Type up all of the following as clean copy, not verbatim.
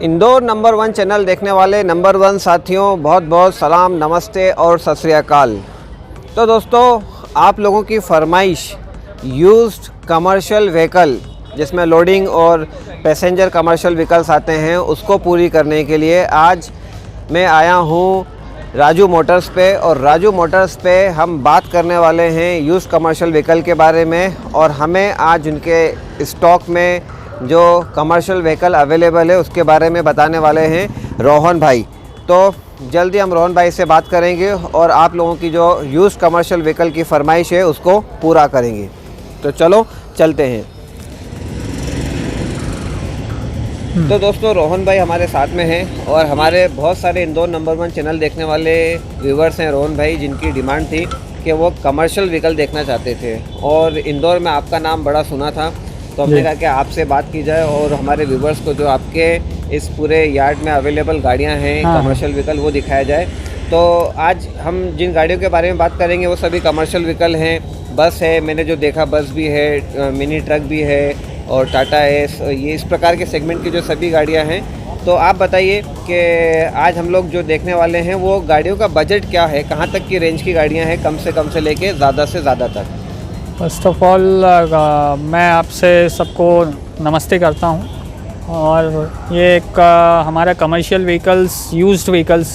Indore number 1 channel देखने वाले number 1 साथियों, बहुत बहुत सलाम, नमस्ते और सत श्री अकाल। तो दोस्तों, आप लोगों की फरमाइश यूज्ड कमर्शियल व्हीकल जिसमें लोडिंग और पैसेंजर कमर्शियल व्हीकल्स आते हैं, उसको पूरी करने के लिए आज मैं आया हूँ राजू मोटर्स पे। और राजू मोटर्स पे हम बात करने वाले हैं यूज्ड कमर्शियल व्हीकल के बारे में, और हमें आज उनके स्टॉक में जो कमर्शियल व्हीकल अवेलेबल है उसके बारे में बताने वाले हैं रोहन भाई। तो जल्दी हम रोहन भाई से बात करेंगे और आप लोगों की जो यूज्ड कमर्शियल व्हीकल की फरमाइश है उसको पूरा करेंगे। तो चलो चलते हैं। तो दोस्तों, रोहन भाई हमारे साथ में हैं और हमारे बहुत सारे इंदौर नंबर 1 चैनल देखने वाले व्यूवर्स हैं रोहन भाई, जिनकी डिमांड थी कि वो कमर्शियल व्हीकल देखना चाहते थे और इंदौर में आपका नाम बड़ा सुना था। तो हमने कहा कि आपसे बात की जाए और हमारे व्यूवर्स को जो आपके इस पूरे यार्ड में अवेलेबल गाड़ियां हैं कमर्शियल व्हीकल वो दिखाया जाए। तो आज हम जिन गाड़ियों के बारे में बात करेंगे वो सभी कमर्शियल व्हीकल हैं। बस है, मैंने जो देखा बस भी है, मिनी ट्रक भी है और टाटा एस, ये इस प्रकार के सेगमेंट की जो सभी गाड़ियाँ हैं। तो आप बताइए कि आज हम लोग जो देखने वाले हैं वो गाड़ियों का बजट क्या है, कहाँ तक की रेंज की गाड़ियाँ हैं, कम से लेके ज़्यादा से ज़्यादा तक। फर्स्ट ऑफ ऑल मैं आपसे सबको नमस्ते करता हूं। और ये एक हमारा कमर्शियल व्हीकल्स, यूज्ड व्हीकल्स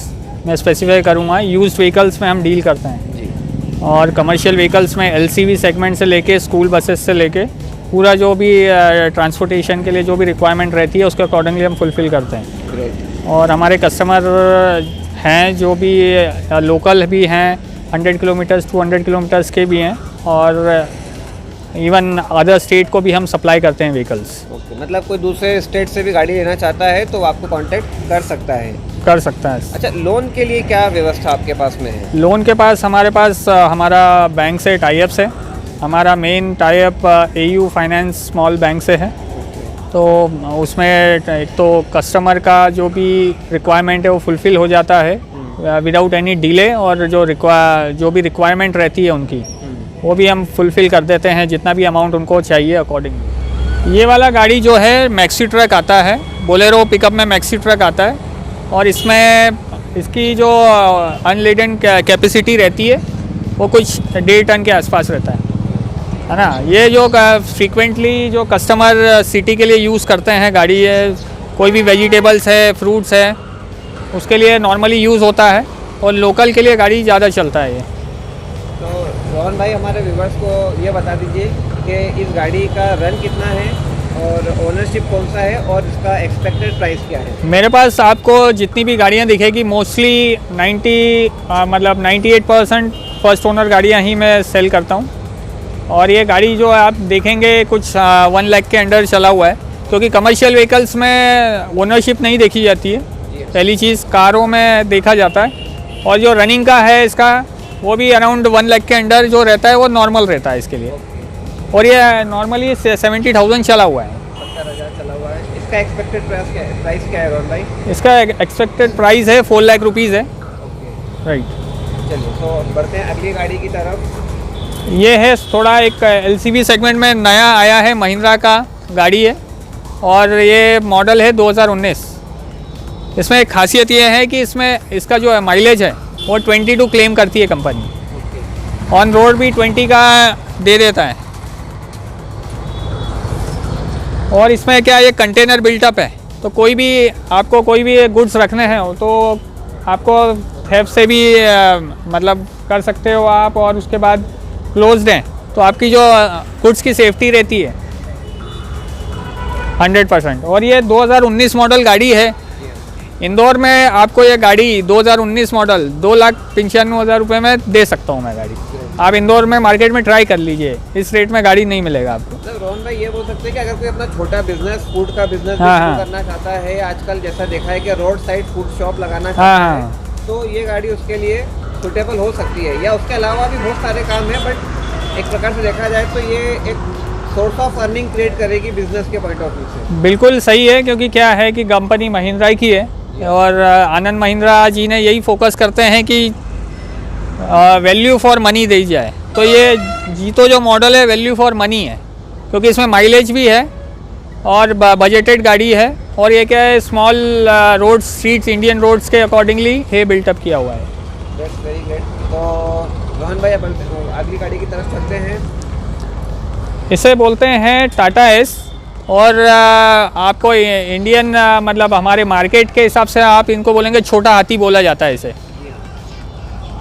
मैं स्पेसिफाई करूंगा, यूज्ड व्हीकल्स में हम डील करते हैं जी। और कमर्शियल व्हीकल्स में एलसीवी सेगमेंट से लेके स्कूल बसेस से लेके पूरा जो भी ट्रांसपोर्टेशन के लिए जो भी रिक्वायरमेंट रहती है उसके अकॉर्डिंगली हम फुलफ़िल करते हैं। ग्रेट। और हमारे कस्टमर हैं जो भी लोकल भी हैं, 100 किलोमीटर्स 200 किलोमीटर्स के भी हैं, और इवन अदर स्टेट को भी हम सप्लाई करते हैं व्हीकल्स। ओके, मतलब कोई दूसरे स्टेट से भी गाड़ी लेना चाहता है तो आपको कांटेक्ट कर सकता है। अच्छा, लोन के लिए क्या व्यवस्था आपके पास में है? लोन के पास हमारे पास हमारा बैंक से टाई-अप्स है। हमारा main tie-up AU finance small bank से है। तो उसमें एक तो कस्टमर का जो भी रिक्वायरमेंट है वो फुलफ़िल हो जाता है विदाउट एनी डिले, और जो भी रिक्वायरमेंट रहती है उनकी वो भी हम फुलफ़िल कर देते हैं, जितना भी अमाउंट उनको चाहिए अकॉर्डिंगली। ये वाला गाड़ी जो है मैक्सी ट्रक आता है, बोलेरो पिकअप में मैक्सी ट्रक आता है, और इसमें इसकी जो अनलेडन कैपेसिटी रहती है वो कुछ 1.5 टन के आसपास रहता है ना। ये जो फ्रीक्वेंटली जो कस्टमर सिटी के लिए यूज़ करते हैं गाड़ी है, कोई भी वेजिटेबल्स है, फ्रूट्स है, उसके लिए नॉर्मली यूज़ होता है, और लोकल के लिए गाड़ी ज़्यादा चलता है ये। तो रोहन भाई, हमारे व्यूवर्स को ये बता दीजिए कि इस गाड़ी का रन कितना है और ओनरशिप कौन सा है और इसका एक्सपेक्टेड प्राइस क्या है? मेरे पास आपको जितनी भी गाड़ियाँ दिखेगी मोस्टली 98% फर्स्ट ओनर गाड़ियाँ ही मैं सेल करता हूँ। और ये गाड़ी जो आप देखेंगे कुछ 1 लाख के अंडर चला हुआ है, क्योंकि कमर्शियल व्हीकल्स में ओनरशिप नहीं देखी जाती है। पहली चीज़ कारों में देखा जाता है, और जो रनिंग का है इसका वो भी अराउंड 1 लाख के अंडर जो रहता है वो नॉर्मल रहता है इसके लिए। और ये नॉर्मली 70,000 चला हुआ है। 70,000 चला हुआ है। इसका एक्सपेक्टेड प्राइस क्या है रोहन भाई? इसका एक्सपेक्टेड प्राइस है 4 लाख रुपीज़ है। राइट। चलिए, तो बढ़ते हैं अगली गाड़ी की तरफ। ये है थोड़ा एक LCV सेगमेंट में नया आया है, महिंद्रा का गाड़ी है, और ये मॉडल है 2019। इसमें एक खासियत ये है कि इसमें इसका जो माइलेज है वो 22 क्लेम करती है कंपनी, ऑन रोड भी 20 का दे देता है। और इसमें क्या, ये कंटेनर बिल्टअप है, तो कोई भी गुड्स रखने हैं तो आपको थेफ्ट से भी मतलब कर सकते हो आप, और उसके बाद क्लोज्ड हैं तो आपकी जो गुड्स की सेफ्टी रहती है 100%। और ये 2019 मॉडल गाड़ी है। इंदौर में आपको ये गाड़ी 2019 मॉडल 2,95,000 रुपये में दे सकता हूँ मैं गाड़ी। आप इंदौर में मार्केट में ट्राई कर लीजिए, इस रेट में गाड़ी नहीं मिलेगा आपको। मतलब रोहन भाई ये बोल सकते हैं कि अगर कोई अपना छोटा बिजनेस, फूड का बिजनेस करना चाहता है, आजकल जैसा देखा है कि रोड साइड फूड शॉप लगाना चाहता है, तो ये गाड़ी उसके लिए सुटेबल हो सकती है, या उसके अलावा भी बहुत सारे काम हैं, बट एक प्रकार से देखा जाए तो ये एक सोर्स ऑफ अर्निंग क्रिएट करेगी बिजनेस के पॉइंट ऑफ व्यू से। बिल्कुल सही है, क्योंकि क्या है कि कंपनी महिंद्रा की है और आनंद महिंद्रा जी ने यही फोकस करते हैं कि वैल्यू फॉर मनी दी जाए। तो ये जीतो जो मॉडल है वैल्यू फॉर मनी है, क्योंकि इसमें माइलेज भी है और बजटेड गाड़ी है, और ये क्या है small road streets Indian roads के अकॉर्डिंगली ये बिल्टअप किया हुआ है। That's very great. तो रोहन भाई अब अगली गाड़ी की तरफ चलते हैं। इसे बोलते हैं टाटा एस, और आपको इंडियन मतलब हमारे मार्केट के हिसाब से आप इनको बोलेंगे छोटा हाथी बोला जाता है इसे।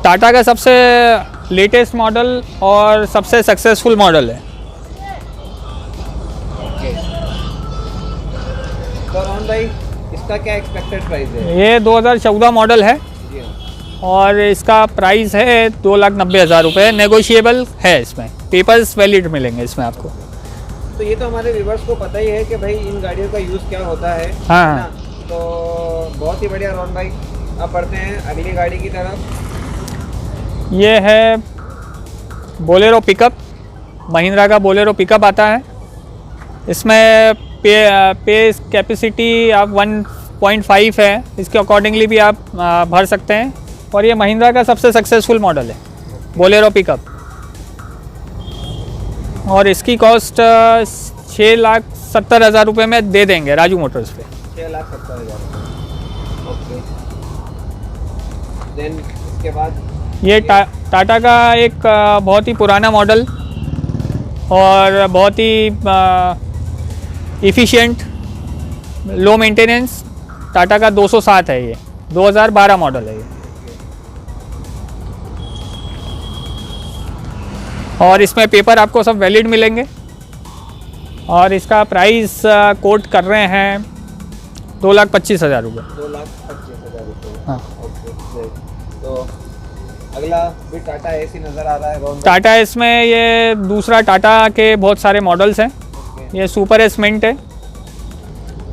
टाटा का सबसे लेटेस्ट मॉडल और सबसे सक्सेसफुल मॉडल है। तो रोहन भाई इसका क्या एक्सपेक्टेड प्राइस है? ये 2014 मॉडल है जी हाँ। और इसका प्राइस है 2,90,000 रुपये। नेगोशिएबल है, इसमें पेपर्स वैलिड मिलेंगे इसमें आपको। तो ये तो हमारे व्यूवर्स को पता ही है कि भाई इन गाड़ियों का यूज़ क्या होता है। हाँ। है ना? तो बहुत ही बढ़िया रोहन भाई, अब बढ़ते हैं अगली गाड़ी की तरफ। ये है बोलेरो पिकअप, महिंद्रा का बोलेरो पिकअप आता है। इसमें पे कैपेसिटी आप 1.5 है, इसके अकॉर्डिंगली भी आप भर सकते हैं, और ये महिंद्रा का सबसे सक्सेसफुल मॉडल है बोलेरो पिकअप। और इसकी कॉस्ट 6,70,000 रुपये में दे देंगे राजू मोटर्स पे। 6,70,000। ओके। देन इसके बाद ये टाटा का एक बहुत ही पुराना मॉडल और बहुत ही इफ़िशिएंट, लो मेंटेनेंस, टाटा का 207 है। ये 2012 मॉडल है ये। और इसमें पेपर आपको सब वैलिड मिलेंगे, और इसका प्राइस कोट कर रहे हैं 2,25,000 रुपये। 2,25,000 रुपये। हाँ। ओके। तो अगला भी टाटा एसी नज़र आ रहा है रोहन भाई। टाटा एस में ये दूसरा टाटा के बहुत सारे मॉडल्स हैं। ये सुपर एस मिंट है,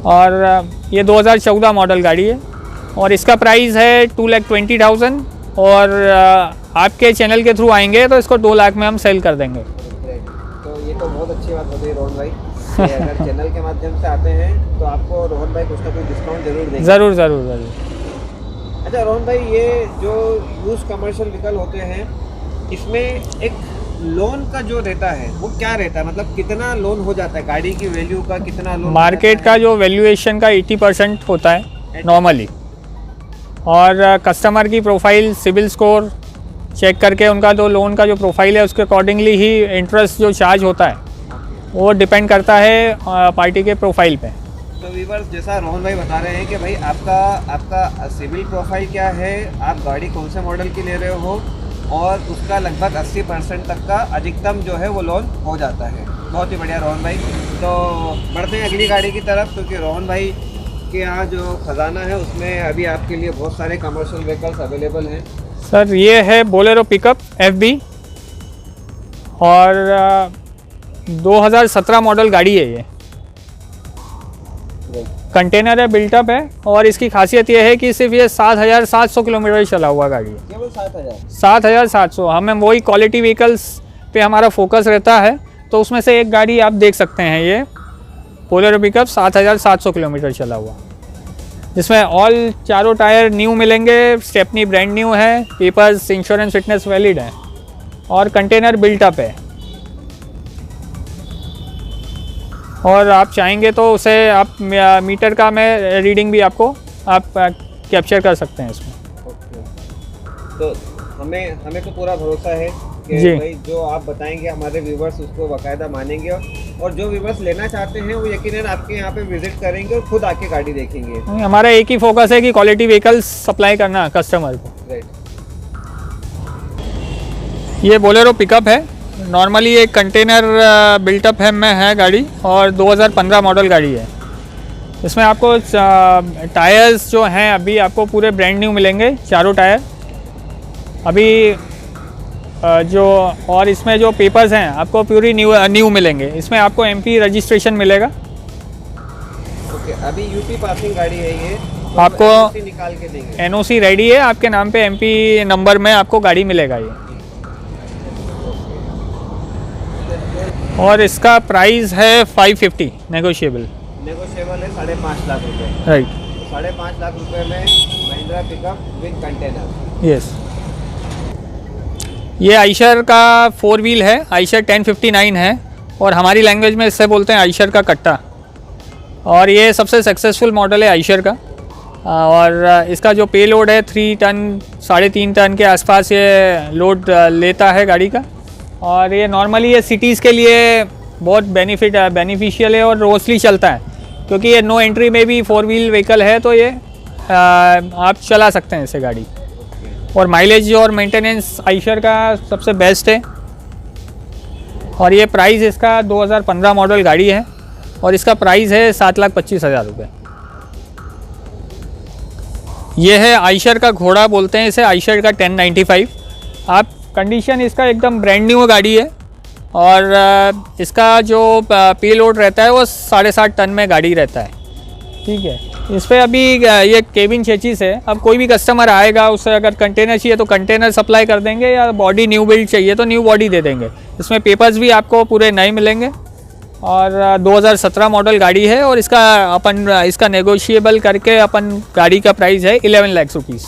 और ये 2014 मॉडल गाड़ी है, और इसका प्राइस है 2,20,000, और आपके चैनल के थ्रू आएंगे तो इसको 2 लाख में हम सेल कर देंगे। तो ये तो बहुत अच्छी बात बताई रोहन भाई कि अगर चैनल के माध्यम से आते हैं तो आपको रोहन भाई कुछ ना कुछ डिस्काउंट जरूर देंगे। ज़रूर ज़रूर ज़रूर। अच्छा रोहन भाई, ये जो यूज कमर्शियल व्हीकल होते हैं इसमें एक लोन का जो रहता है वो क्या रहता है, मतलब कितना लोन हो जाता है गाड़ी की वैल्यू का, कितना लोन? मार्केट का जो वैल्यूएशन का 80% होता है नॉर्मली, और कस्टमर की प्रोफाइल, सिविल स्कोर चेक करके उनका जो लोन का जो प्रोफाइल है उसके अकॉर्डिंगली ही इंटरेस्ट जो चार्ज होता है वो डिपेंड करता है पार्टी के प्रोफाइल पे। तो व्यूअर्स, जैसा रोहन भाई बता रहे हैं कि भाई आपका सिविल प्रोफाइल क्या है, आप गाड़ी कौन से मॉडल की ले रहे हो, और उसका लगभग 80% तक का अधिकतम जो है वो लोन हो जाता है। बहुत ही बढ़िया रोहन भाई। तो बढ़ते हैं अगली गाड़ी की तरफ, क्योंकि रोहन भाई के यहाँ जो ख़जाना है उसमें अभी आपके लिए बहुत सारे कमर्शियल व्हीकल्स अवेलेबल हैं। सर ये है बोलेरो पिकअप FB, और 2017 मॉडल गाड़ी है ये। कंटेनर है, बिल्टअप है, और इसकी खासियत ये है कि सिर्फ ये 7,700 किलोमीटर चला हुआ गाड़ी है। केवल 7,000? 7,700। हमें वही क्वालिटी व्हीकल्स पे हमारा फोकस रहता है, तो उसमें से एक गाड़ी आप देख सकते हैं, ये बोलेरो पिकअप 7,700 किलोमीटर चला हुआ, जिसमें ऑल चारों टायर न्यू मिलेंगे, स्टेपनी ब्रांड न्यू है, पेपर्स, इंश्योरेंस, फिटनेस वैलिड है, और कंटेनर बिल्टअप है। और आप चाहेंगे तो उसे आप मीटर का मैं रीडिंग भी आपको आप कैप्चर कर सकते हैं इसमें। ओके। तो हमें तो पूरा भरोसा है कि जी। भाई जो आप बताएंगे हमारे व्यूवर्स उसको बाकायदा मानेंगे, और जो व्यूवर्स लेना चाहते हैं वो यकीनन आपके यहाँ पे विजिट करेंगे और खुद आके गाड़ी देखेंगे। हमारा एक ही फोकस है कि क्वालिटी व्हीकल्स सप्लाई करना कस्टमर को। राइट। ये बोलेरो पिकअप है, नॉर्मली एक कंटेनर बिल्टअप है में है गाड़ी, और 2015 मॉडल गाड़ी है। इसमें आपको टायर्स जो हैं अभी आपको पूरे ब्रांड न्यू मिलेंगे, चारों टायर अभी जो, और इसमें जो पेपर्स हैं आपको पूरी न्यू मिलेंगे। इसमें आपको MP रजिस्ट्रेशन मिलेगा। ओके। अभी यूपी पासिंग गाड़ी है ये, आपको NOC निकाल के देंगे। एनओसी रेडी है आपके नाम पे, एमपी नंबर में आपको गाड़ी मिलेगा ये। और इसका प्राइस है 550 नेगोशिएबल। नेगोशिएबल है 5.5 लाख रुपए। राइट, 5.5 लाख रुपए में Mahindra pickup with container. Yes. ये आइशर का 4 व्हील है, आइशर 1059 है और हमारी लैंग्वेज में इससे बोलते हैं आइशर का कट्टा। और ये सबसे सक्सेसफुल मॉडल है आइशर का। और इसका जो पे लोड है 3 टन 3.5 टन के आसपास ये लोड लेता है गाड़ी का। और ये नॉर्मली ये सिटीज़ के लिए बहुत बेनिफिशियल है और रोजली चलता है, क्योंकि ये नो एंट्री में भी 4 व्हील व्हीकल है, तो ये आप चला सकते हैं इसे गाड़ी। और माइलेज और मेंटेनेंस आइशर का सबसे बेस्ट है। और ये प्राइस इसका 2015 मॉडल गाड़ी है और इसका प्राइस है 7,25,000 रुपये। ये है आइशर का घोड़ा बोलते हैं इसे, आइशर का 1095। आप कंडीशन इसका एकदम ब्रांड न्यू गाड़ी है और इसका जो पे लोड रहता है वो 7.5 टन में गाड़ी रहता है। ठीक है, इस पर अभी ये केबिन चेचिस है। अब कोई भी कस्टमर आएगा, उसे अगर कंटेनर चाहिए तो कंटेनर सप्लाई कर देंगे, या बॉडी न्यू बिल्ड चाहिए तो न्यू बॉडी दे देंगे। इसमें पेपर्स भी आपको पूरे नए मिलेंगे। और 2017 मॉडल गाड़ी है और इसका नेगोशिएबल करके अपन गाड़ी का प्राइस है 11 लाख रुपीज़।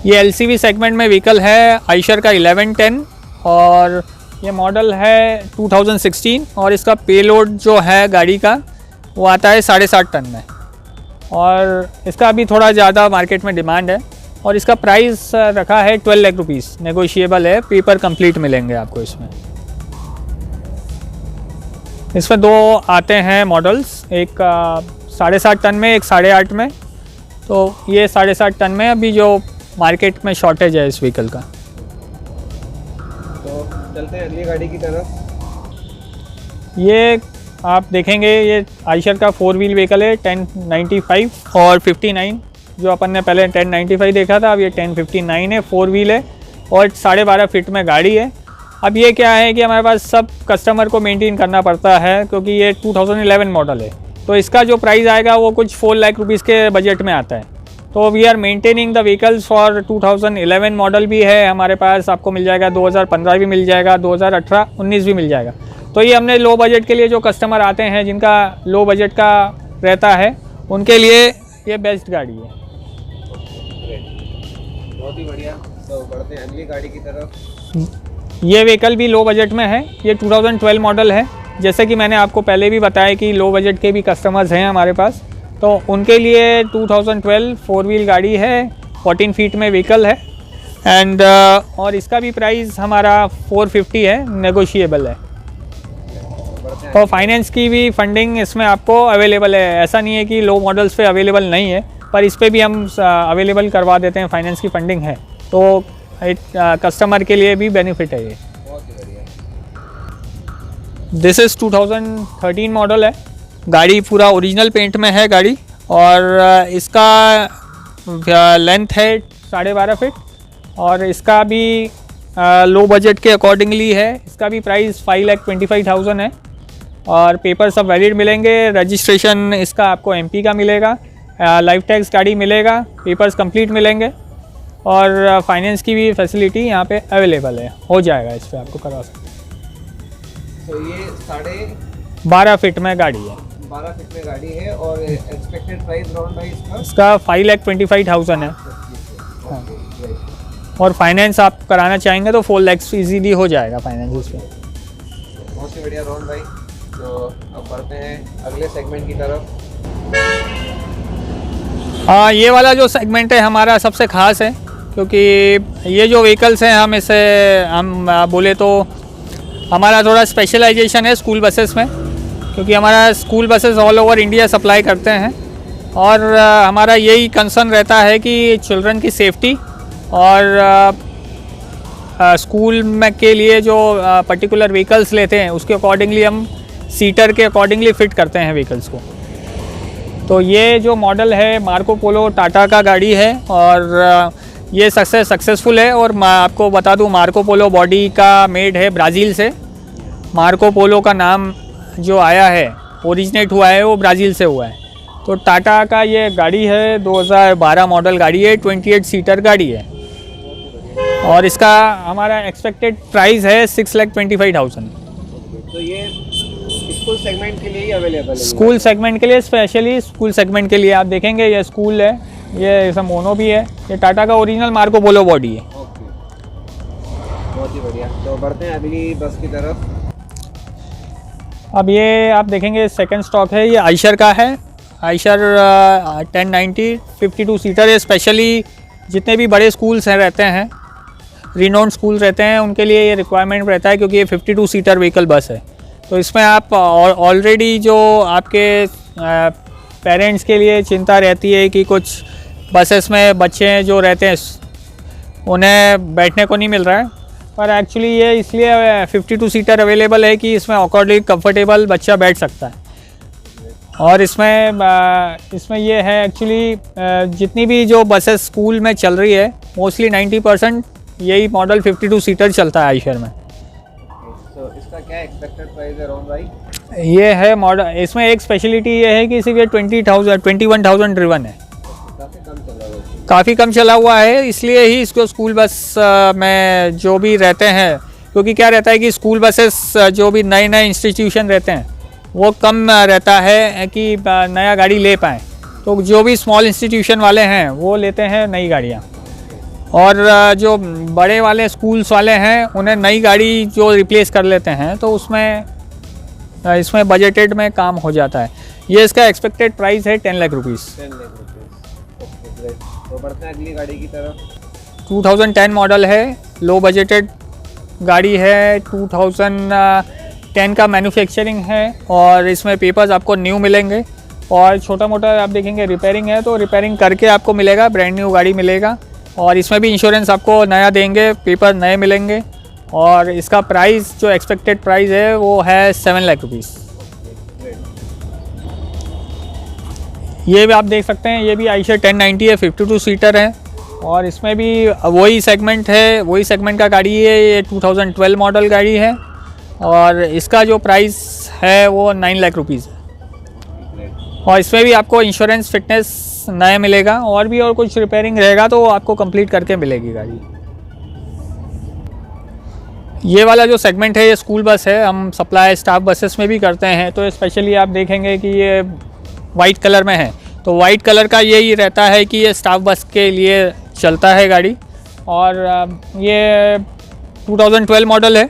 ये LCV सेगमेंट में व्हीकल है आइशर का 1110 और ये मॉडल है 2016 और इसका पेलोड जो है गाड़ी का वो आता है 7.5 टन में। और इसका अभी थोड़ा ज़्यादा मार्केट में डिमांड है और इसका प्राइस रखा है 12 लाख रुपीज़। नेगोशिएबल है, पेपर कंप्लीट मिलेंगे आपको इसमें। इसमें 2 आते हैं मॉडल्स, एक 7.5 टन में, एक 8.5 में। तो ये 7.5 टन में अभी जो मार्केट में शॉर्टेज है इस व्हीकल का। तो चलते हैं अगली गाड़ी की तरफ। ये आप देखेंगे ये आइशर का 4 व्हील व्हीकल है 1095 और 59। जो अपन ने पहले 1095 देखा था, अब ये 1059 है, 4 व्हील है और 12.5 फीट में गाड़ी है। अब ये क्या है कि हमारे पास सब कस्टमर को मेंटेन करना पड़ता है, क्योंकि ये 2011 मॉडल है। तो इसका जो प्राइस आएगा वो कुछ 4 लाख रुपीज़ के बजट में आता है। तो we are maintaining the vehicles for 2011 model भी है हमारे पास, आपको मिल जाएगा 2015 भी मिल जाएगा, 2018-19 भी मिल जाएगा। तो ये हमने लो बजट के लिए, जो कस्टमर आते हैं जिनका लो बजट का रहता है, उनके लिए ये बेस्ट गाड़ी है। बहुत ही बढ़िया। तो बढ़ते हैं अगली गाड़ी की तरफ। ये व्हीकल भी लो बजट में है, ये 2012 मॉडल है। जैसे कि मैंने आपको पहले भी बताया कि लो बजट के भी कस्टमर्स हैं हमारे पास, तो उनके लिए 2012 4 व्हील गाड़ी है, 14 फीट में व्हीकल है। एंड और इसका भी प्राइस हमारा 450 है, नेगोशिएबल है। और फाइनेंस की भी फंडिंग इसमें आपको अवेलेबल है। ऐसा नहीं है कि लो मॉडल्स पे अवेलेबल नहीं है, पर इस पर भी हम अवेलेबल करवा देते हैं, फाइनेंस की फंडिंग है। तो एक कस्टमर के लिए भी बेनिफिट है ये। बहुत ही बढ़िया। दिस इज़ 2013 मॉडल है। गाड़ी पूरा ओरिजिनल पेंट में है गाड़ी। और इसका लेंथ है 12.5 फीट और इसका भी लो बजट के अकॉर्डिंगली है। इसका भी प्राइस 5,25,000 है और पेपर सब वैलिड मिलेंगे। रजिस्ट्रेशन इसका आपको MP का मिलेगा, लाइफ टैक्स गाड़ी मिलेगा, पेपर्स कंप्लीट मिलेंगे और फाइनेंस की भी फैसिलिटी यहाँ पे अवेलेबल है, हो जाएगा इस पर आपको करवा सकते हैं। तो ये 12.5 फीट में गाड़ी है। 12 फीट में गाड़ी है और एक्सपेक्टेड प्राइस राउंड भाई इसका 5,25,000 है। हाँ। और फाइनेंस आप कराना चाहेंगे तो 4 लाख ईजीली हो जाएगा फाइनेंस इस पर। बहुत ही बढ़िया राउंड भाई। तो अब बढ़ते हैं अगले सेगमेंट की तरफ। हाँ, ये वाला जो सेगमेंट है हमारा सबसे ख़ास है, क्योंकि ये जो व्हीकल्स हैं हम बोले तो हमारा थोड़ा स्पेशलाइजेशन है स्कूल बसेस में, क्योंकि हमारा school buses all over India supply करते हैं। और हमारा यही कंसर्न रहता है कि चिल्ड्रन की सेफ्टी और स्कूल में के लिए जो पर्टिकुलर व्हीकल्स लेते हैं उसके अकॉर्डिंगली हम सीटर के अकॉर्डिंगली फ़िट करते हैं व्हीकल्स को। तो ये जो मॉडल है मार्को पोलो टाटा का गाड़ी है और ये सक्सेसफुल है। और मैं आपको बता दूं, मार्को पोलो बॉडी का मेड है ब्राज़ील से। मार्को पोलो का नाम जो आया है, ओरिजिनेट हुआ है, वो ब्राज़ील से हुआ है। तो टाटा का ये गाड़ी है, 2012 मॉडल गाड़ी है, 28 सीटर गाड़ी है और इसका हमारा एक्सपेक्टेड प्राइस है 6,25,000। तो ये स्कूल सेगमेंट के लिए ही अवेलेबल है? स्कूल सेगमेंट के लिए, स्पेशली स्कूल सेगमेंट के लिए आप देखेंगे ये स्कूल है, ये सब मोनो भी है। ये टाटा का ओरिजिनल मार्को पोलो बॉडी है। ओके, बहुत ही बढ़िया। तो बढ़ते हैं अगली बस की तरफ। अब ये आप देखेंगे सेकंड स्टॉक है, ये आयशर का है। आयशर 1090 52 सीटर है। स्पेशली जितने भी बड़े स्कूल्स हैं रहते हैं, रिनोन्ड स्कूल रहते हैं, उनके लिए ये रिक्वायरमेंट रहता है क्योंकि ये 52 सीटर व्हीकल बस है। तो इसमें आप ऑलरेडी जो आपके पेरेंट्स के लिए चिंता रहती है कि कुछ बसेस में बच्चे जो रहते हैं उन्हें बैठने को नहीं मिल रहा है, पर एक्चुअली ये इसलिए 52 सीटर अवेलेबल है कि इसमें अकॉर्डिंग कंफर्टेबल बच्चा बैठ सकता है। और इसमें ये है एक्चुअली जितनी भी जो बसेस स्कूल में चल रही है मोस्टली 90% यही मॉडल 52 सीटर चलता है आयशर में। तो इसका क्या एक्सपेक्टेड प्राइस है रोहन भाई? ये है मॉडल, इसमें एक स्पेशलिटी ये है कि सिर्फ 21,000 ड्रिवन है। काफ़ी कम चला हुआ है। काफ़ी कम चला हुआ है, इसलिए ही इसको स्कूल बस में जो भी रहते हैं, क्योंकि क्या रहता है कि स्कूल बसेस जो भी नए नए इंस्टीट्यूशन रहते हैं वो कम रहता है कि नया गाड़ी ले पाएँ। तो जो भी स्मॉल इंस्टीट्यूशन वाले हैं वो लेते हैं नई गाड़ियाँ, और जो बड़े वाले स्कूल्स वाले हैं उन्हें नई गाड़ी जो रिप्लेस कर लेते हैं, तो इसमें बजटेड में काम हो जाता है। ये इसका एक्सपेक्टेड प्राइस है 10 lakh rupees. 10 lakh rupees. Okay, great. तो बढ़ते हैं अगली गाड़ी की तरफ। 2010 मॉडल है, लो बजटेड गाड़ी है। 2010 का मैन्युफैक्चरिंग है और इसमें पेपर्स आपको न्यू मिलेंगे, और छोटा मोटा आप देखेंगे रिपेयरिंग है तो रिपेयरिंग करके आपको मिलेगा, ब्रांड न्यू गाड़ी मिलेगा। और इसमें भी इंश्योरेंस आपको नया देंगे, पेपर नए मिलेंगे। और इसका प्राइस जो एक्सपेक्टेड प्राइस है वो है 7 लाख रुपीज़। ये भी आप देख सकते हैं, ये भी आयशर 1090 है, 52 सीटर है और इसमें भी वही सेगमेंट है, वही सेगमेंट का गाड़ी है। ये 2012 मॉडल गाड़ी है और इसका जो प्राइस है वो 9 लाख रुपीज़ है। और इसमें भी आपको इंश्योरेंस फिटनेस नया मिलेगा और भी और कुछ रिपेयरिंग रहेगा तो आपको कंप्लीट करके मिलेगी गाड़ी। ये वाला जो सेगमेंट है ये स्कूल बस है, हम सप्लाई स्टाफ बसेस में भी करते हैं। तो स्पेशली आप देखेंगे कि ये वाइट कलर में है, तो वाइट कलर का यही रहता है कि ये स्टाफ बस के लिए चलता है गाड़ी। और ये 2012 मॉडल है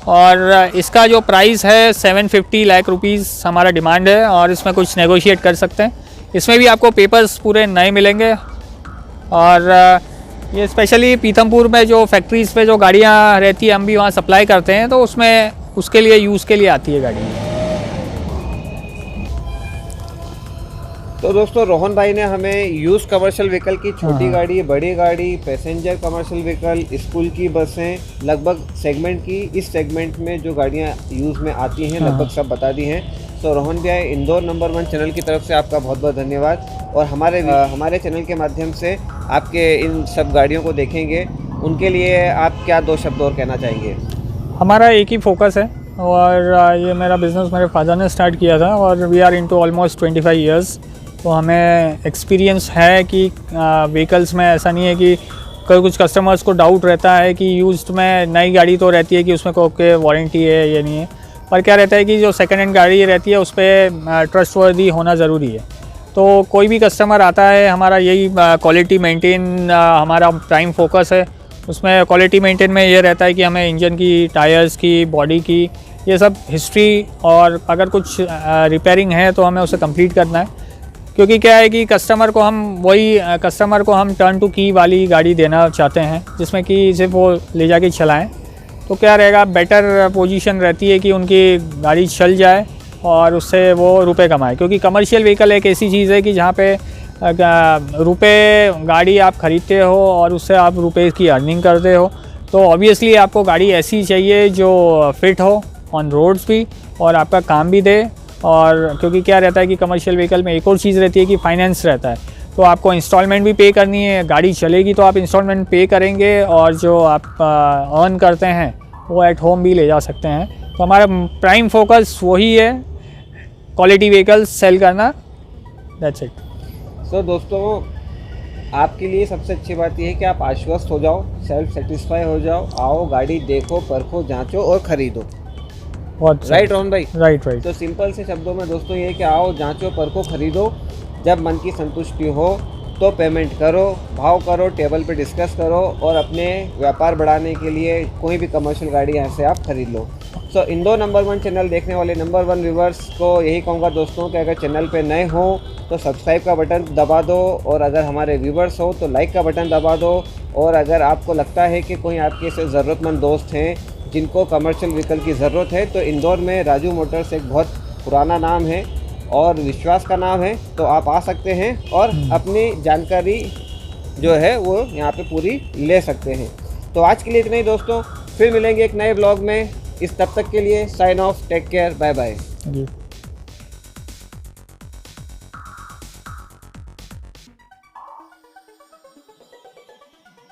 और इसका जो प्राइस है 750 लाख रुपीज़ हमारा डिमांड है, और इसमें कुछ नेगोशिएट कर सकते हैं। इसमें भी आपको पेपर्स पूरे नए मिलेंगे। और ये स्पेशली पीथमपुर में जो फैक्ट्रीज़ पे जो गाड़ियाँ रहती है हम भी वहाँ सप्लाई करते हैं, तो उसमें उसके लिए यूज़ के लिए आती है गाड़ी। तो दोस्तों रोहन भाई ने हमें यूज़ कमर्शियल व्हीकल की छोटी गाड़ी, बड़ी गाड़ी, पैसेंजर कमर्शियल व्हीकल, स्कूल की बसें, लगभग सेगमेंट की इस सेगमेंट में जो गाड़ियां यूज़ में आती हैं लगभग सब बता दी हैं। तो रोहन भाई इंदौर नंबर 1 चैनल की तरफ से आपका बहुत बहुत धन्यवाद। और हमारे चैनल के माध्यम से आपके इन सब गाड़ियों को देखेंगे, उनके लिए आप क्या 2 शब्द और कहना चाहेंगे? हमारा एक ही फोकस है, और ये मेरा बिज़नेस मेरे फादर ने स्टार्ट किया था और we are into almost 25 years. तो हमें एक्सपीरियंस है कि व्हीकल्स में ऐसा नहीं है कि कुछ कस्टमर्स को डाउट रहता है कि यूज्ड में नई गाड़ी तो रहती है कि उसमें कोई वारंटी है या नहीं है, पर क्या रहता है कि जो सेकेंड हैंड गाड़ी रहती है उस पर ट्रस्टवर्दी होना ज़रूरी है। तो कोई भी कस्टमर आता है, हमारा यही क्वालिटी मेंटेन हमारा प्राइम फोकस है। उसमें क्वालिटी मेंटेन में ये रहता है कि हमें इंजन की, टायर्स की, बॉडी की, ये सब हिस्ट्री, और अगर कुछ रिपेयरिंग है तो हमें उसे कंप्लीट करना है। क्योंकि क्या है कि कस्टमर को हम टर्न टू की वाली गाड़ी देना चाहते हैं, जिसमें कि सिर्फ वो ले जाके चलाएं। तो क्या रहेगा, बेटर पोजीशन रहती है कि उनकी गाड़ी चल जाए और उससे वो रुपए कमाए। क्योंकि कमर्शियल व्हीकल एक ऐसी चीज़ है कि जहाँ पे रुपए गाड़ी आप ख़रीदते हो और उससे आप रुपए की अर्निंग करते हो। तो ऑब्वियसली आपको गाड़ी ऐसी चाहिए जो फिट हो ऑन रोड्स भी और आपका काम भी दे। और क्योंकि क्या रहता है कि कमर्शियल व्हीकल में एक और चीज़ रहती है कि फाइनेंस रहता है, तो आपको इंस्टॉलमेंट भी पे करनी है। गाड़ी चलेगी तो आप इंस्टॉलमेंट पे करेंगे और जो आप अर्न करते हैं वो एट होम भी ले जा सकते हैं। तो हमारा प्राइम फोकस वही है, क्वालिटी व्हीकल्स सेल करना दैट्स इट। सो दोस्तों, आपके लिए सबसे अच्छी बात यह है कि आप आश्वस्त हो जाओ, सेल्फ सेटिस्फाई हो जाओ, आओ गाड़ी देखो, परखो, जांचो और ख़रीदो। बहुत राइट रोहन भाई? Right right. तो सिंपल से शब्दों में दोस्तों ये है कि आओ, जांचो, परखो, खरीदो। जब मन की संतुष्टि हो तो पेमेंट करो, भाव करो, टेबल पे डिस्कस करो और अपने व्यापार बढ़ाने के लिए कोई भी कमर्शियल गाड़ी यहाँ से आप खरीद लो। सो इंदौर नंबर 1 चैनल देखने वाले नंबर 1 व्यूवर्स को यही कहूँगा दोस्तों कि अगर चैनल पे नए हो तो सब्सक्राइब का बटन दबा दो, और अगर हमारे व्यूवर्स हो तो लाइक का बटन दबा दो। और अगर आपको लगता है कि कोई आपके ऐसे ज़रूरतमंद दोस्त हैं जिनको कमर्शियल व्हीकल की ज़रूरत है, तो इंदौर में राजू मोटर्स एक बहुत पुराना नाम है और विश्वास का नाम है, तो आप आ सकते हैं और अपनी जानकारी जो है वो यहाँ पे पूरी ले सकते हैं। तो आज के लिए इतना ही दोस्तों, फिर मिलेंगे एक नए ब्लॉग में। तब तक के लिए sign off, take care, bye bye. जी।